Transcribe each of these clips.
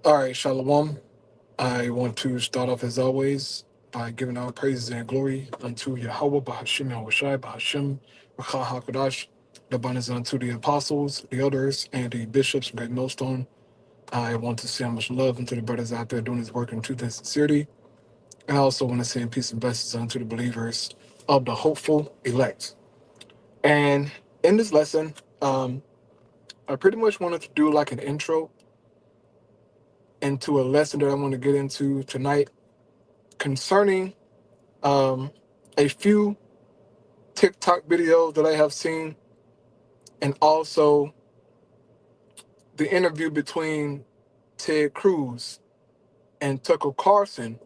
All right, Shalom. I want to start off as always by giving our praises and glory unto Yahweh, Bahashim Yahushai, Bahashim, Rakha HaKodash. The abundance unto the apostles, the elders, and the bishops of Great Millstone. I want to send much love unto the brothers out there doing this work in truth and sincerity. And I also want to send peace and blessings unto the believers of the hopeful elect. And in this lesson, I pretty much wanted to do like an intro into a lesson that I want to get into tonight concerning a few TikTok videos that I have seen, and also the interview between Ted Cruz and Tucker Carlson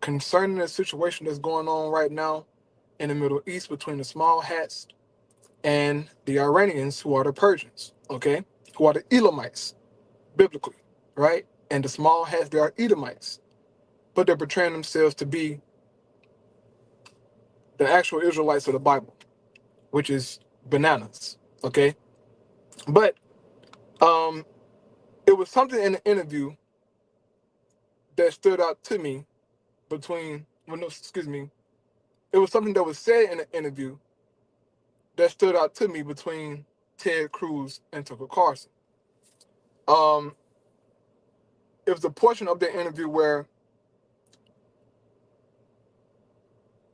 concerning the situation that's going on right now in the Middle East between the small hats and the Iranians, who are the Persians, okay, who are the Elamites, biblically, right? And the small hats, they are Edomites, but they're portraying themselves to be the actual Israelites of the Bible, which is bananas, okay? But it was something in the interview that stood out to me between, well, no, excuse me, it was something that was said in the interview that stood out to me between Ted Cruz and Tucker Carlson. Um, it was a portion of the interview where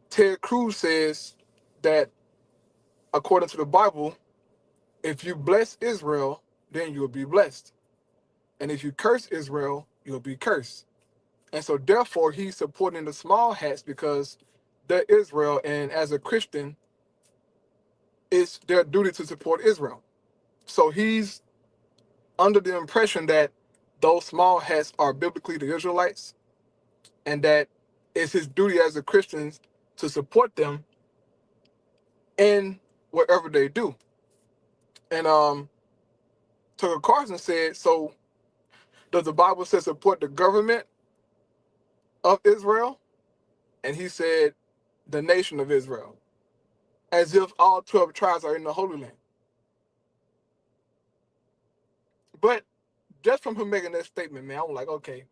Ted Cruz says that, according to the Bible, if you bless Israel, then you'll be blessed. And if you curse Israel, you'll be cursed. And so therefore he's supporting the small hats because they're Israel, and as a Christian, it's their duty to support Israel. So he's under the impression that those small hats are biblically the Israelites, and that it's his duty as a Christian to support them in whatever they do. And Tucker Carlson said, so does the Bible say support the government of Israel? And he said, the nation of Israel, as if all 12 tribes are in the Holy Land. But just from him making that statement, man, I'm like, okay,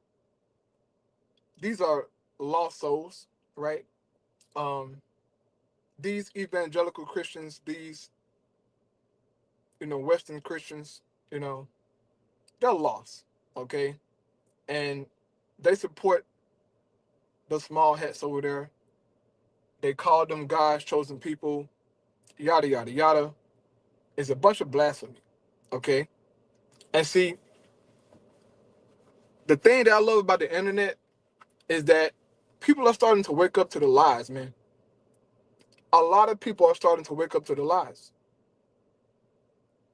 these are lost souls, right? These evangelical Christians, these, Western Christians, they're lost, okay? And they support the small hats over there. They call them God's chosen people, yada, yada, yada. It's a bunch of blasphemy, okay? And see, the thing that I love about the internet is that people are starting to wake up to the lies, man. A lot of people are starting to wake up to the lies.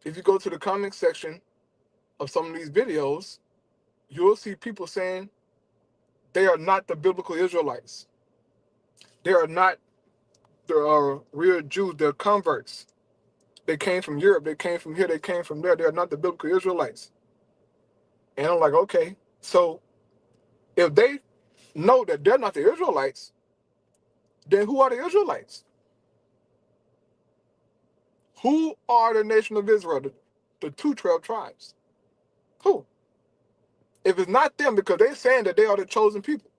If you go to the comment section of some of these videos, you'll see people saying they are not the biblical Israelites. They are not the real Jews. They're converts. They came from Europe. They came from here. They came from there. They are not the biblical Israelites. And I'm like, okay, so if they know that they're not the Israelites, then who are the Israelites? Who are the nation of Israel, the 12 tribes? Who? If it's not them, because they're saying that they are the chosen people.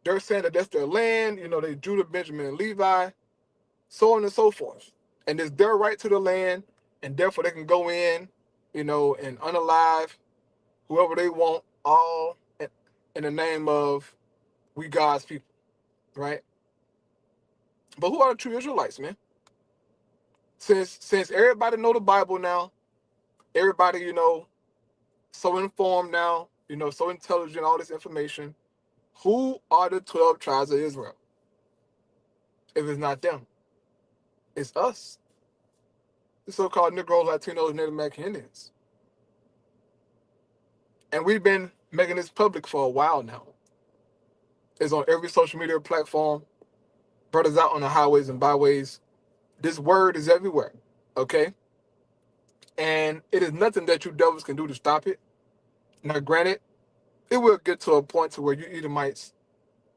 They're saying that that's their land, they Judah, Benjamin, and Levi, so on and so forth. And it's their right to the land, and therefore they can go in, and unalive whoever they want, all in the name of we God's people, right? But who are the true Israelites, man? Since everybody know the Bible now, everybody, so informed now, so intelligent, all this information, who are the 12 tribes of Israel? If it's not them, it's us, the so-called Negroes, Latinos, Native American Indians. And we've been making this public for a while now. It's on every social media platform, brothers out on the highways and byways. This word is everywhere, okay? And it is nothing that you devils can do to stop it. Now, granted, it will get to a point to where you Edomites,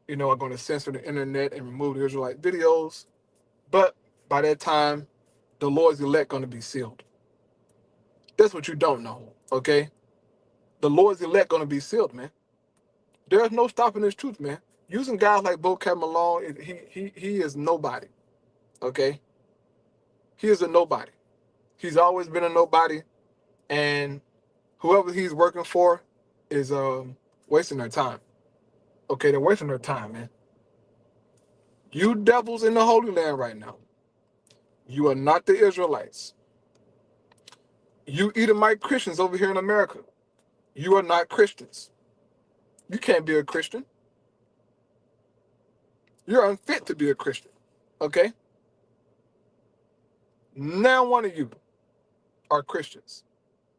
are going to censor the internet and remove the Israelite videos. But by that time, the Lord's elect going to be sealed. That's what you don't know, okay? the Lord's elect going to be sealed, man. There's no stopping this truth, man. Using guys like Bo Cat Malone, he is nobody. Okay, he is a nobody. He's always been a nobody, and whoever he's working for is wasting their time. Okay, they're wasting their time, man. You devils in the Holy Land right now, you are not the Israelites. You Edomite Christians over here in America, you are not Christians. You can't be a Christian. You're unfit to be a Christian. Okay? Now one of you are Christians.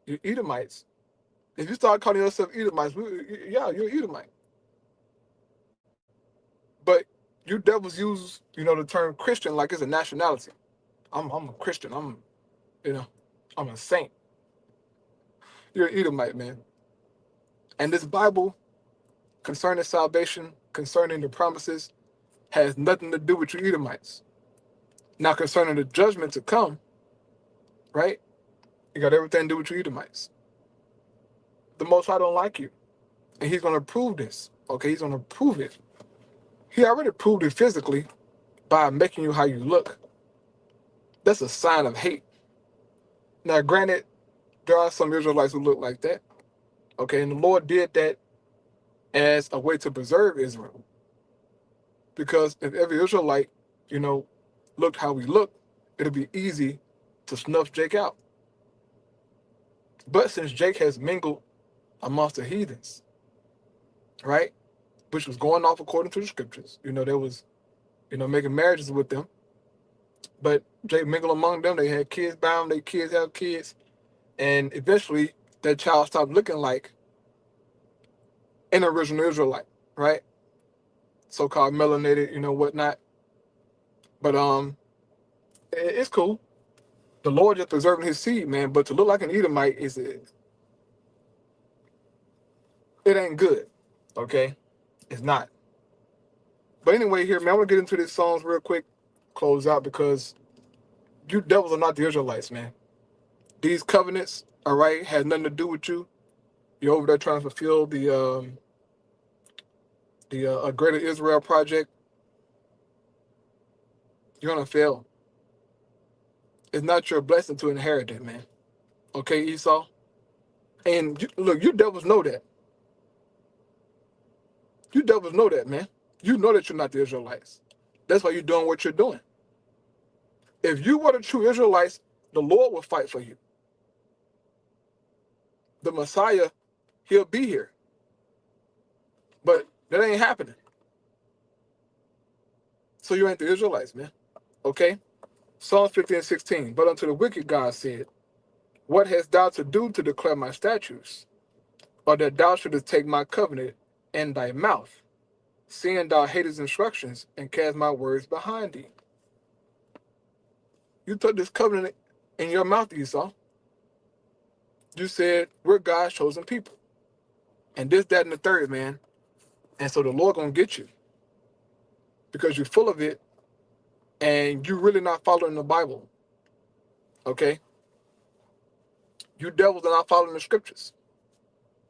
You Edomites. If you start calling yourself Edomites, yeah, you're Edomite. But you devils use, the term Christian like it's a nationality. I'm a Christian. I'm a saint. You're an Edomite, man. And this Bible, concerning salvation, concerning the promises, has nothing to do with you Edomites. Now, concerning the judgment to come, right? You got everything to do with you Edomites. The Most High don't like you. And he's going to prove this. Okay, he's going to prove it. He already proved it physically by making you how you look. That's a sign of hate. Now, granted, there are some Israelites who look like that. Okay, and the Lord did that as a way to preserve Israel. Because if every Israelite, looked how we look, it'll be easy to snuff Jake out. But since Jake has mingled amongst the heathens, right, which was going off according to the scriptures, there was, making marriages with them. But Jake mingled among them. They had kids by them. Their kids have kids. And eventually, that child stopped looking like an original Israelite, right? So-called melanated, whatnot. But it's cool. The Lord just preserving his seed, man. But to look like an Edomite it ain't good, okay? It's not. But anyway, here, man, I'm gonna get into these songs real quick, close out, because you devils are not the Israelites, man. These covenants, all right, has nothing to do with you. You're over there trying to fulfill the Greater Israel project. You're gonna fail. It's not your blessing to inherit it, man. Okay, Esau? And look, you devils know that. You devils know that, man. You know that you're not the Israelites. That's why you're doing what you're doing. If you were the true Israelites, the Lord will fight for you. The Messiah, he'll be here. But that ain't happening. So you ain't the Israelites, man. Okay? Psalms 50:16. But unto the wicked God said, what hast thou to do to declare my statutes? Or that thou shouldest take my covenant in thy mouth, seeing thou hatest instructions and cast my words behind thee. You took this covenant in your mouth, Esau. You said, we're God's chosen people. And this, that, and the third, man. And so the Lord gonna get you. Because you're full of it and you're really not following the Bible. Okay? You devils are not following the scriptures.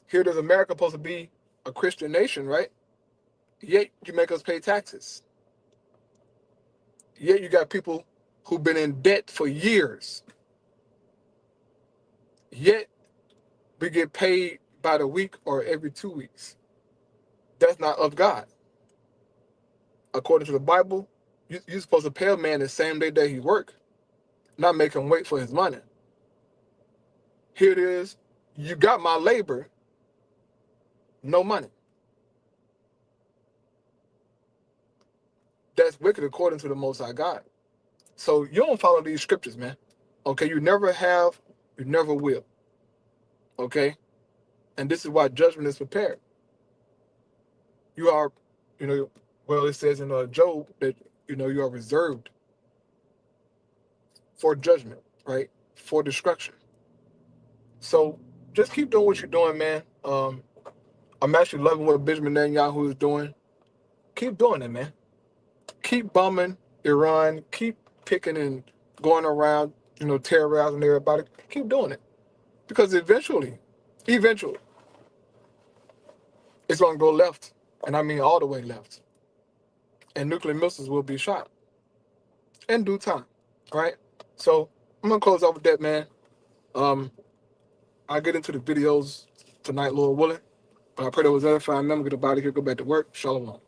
Here does America supposed to be a Christian nation, right? Yet you make us pay taxes. Yet you got people who've been in debt for years. Yet we get paid by the week or every 2 weeks. That's not of God. According to the Bible, you're supposed to pay a man the same day that he work, not make him wait for his money. Here it is, you got my labor, no money. That's wicked according to the Most High God. So you don't follow these scriptures, man. Okay, you never have, you never will. Okay? And this is why judgment is prepared. You are, well, it says in Job that, you are reserved for judgment, right? For destruction. So just keep doing what you're doing, man. I'm actually loving what Benjamin Netanyahu is doing. Keep doing it, man. Keep bombing Iran. Keep picking and going around, terrorizing everybody. Keep doing it. Because eventually, it's going to go left. And I mean all the way left. And nuclear missiles will be shot in due time. All right? So I'm going to close off with that, man. I'll get into the videos tonight, Lord willing. But I pray that was edifying them. Get about it here, go back to work. Shalom.